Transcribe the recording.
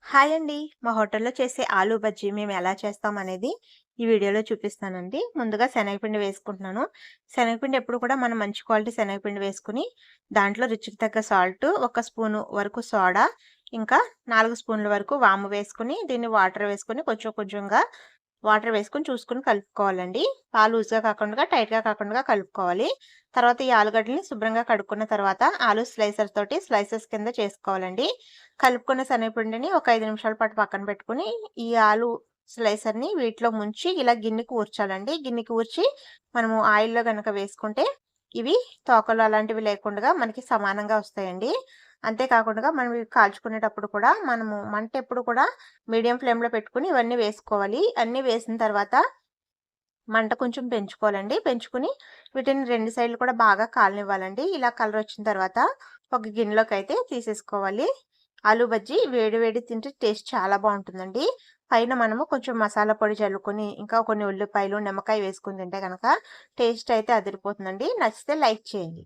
Hi అండి. మా హోటల్‌లో చేసే ఆలు బజ్జీ మేము ఎలా చేస్తామనేది ఈ వీడియోలో చూపిస్తానండి. ముందుగా శనగపిండి వేసుకుంటున్నాను. శనగపిండి ఎప్పుడు కూడా మనం మంచి క్వాలిటీ శనగపిండి వేసుకొని, దాంట్లో రుచికి తగ్గ సాల్టు, ఒక స్పూను వరకు సోడా, ఇంకా 4 స్పూన్ల వరకు వాము వేసుకొని, దీన్ని వాటర్ వేసుకొని కొంచెం కొంచెంగా వాటర్ వేసుకొని చూసుకొని కలుపుకోవాలండి. లూజ్‌గా కాకుండా, టైట్‌గా కాకుండా కలుపుకోవాలి. తర్వాత ఈ ఆలుగడ్డలని శుభ్రంగా కడుక్కున్న తర్వాత ఆలు స్లైసర్ తోటి స్లైసెస్ కింద చేసుకోవాలండి. కలుపుకున్న శనగపిండిని ఒక 5 నిమిషాల పాటు పక్కన పెట్టుకొని, ఈ ఆలు స్లైసర్‌ని వీటిలో ముంచి ఇలా గిన్నెకి ఊర్చాలండి. గిన్నెకి ఊర్చి మనము ఆయిల్‌లో గనక వేసుకుంటే ఇవి తోకలు అలాంటివి లేకుండా మనకి సమానంగా వస్తాయండి. అంతే కాకుండా మనం ఇవి కాల్చుకునేటప్పుడు కూడా మనము మంట ఎప్పుడు కూడా మీడియం ఫ్లేమ్‌లో పెట్టుకొని ఇవన్నీ వేసుకోవాలి. అన్నీ వేసిన తర్వాత మంట కొంచెం పెంచుకోవాలండి. పెంచుకొని వీటిని 2 సైడ్‌లు కూడా బాగా కాలనివ్వాలండి. ఇలా కలర్ వచ్చిన తర్వాత ఒక గిన్నెలోకైతే తీసేసుకోవాలి. ఆలు బజ్జీ వేడి వేడి తింటే టేస్ట్ చాలా బావుంటుందండి. పైన మనము కొంచెం మసాలా పొడి చల్లుకొని, ఇంకా కొన్ని ఉల్లిపాయలు, నిమ్మకాయ వేసుకొని తింటే గనక టేస్ట్ అయితే అదిరిపోతుందండి. నచ్చితే లైక్ చేయండి.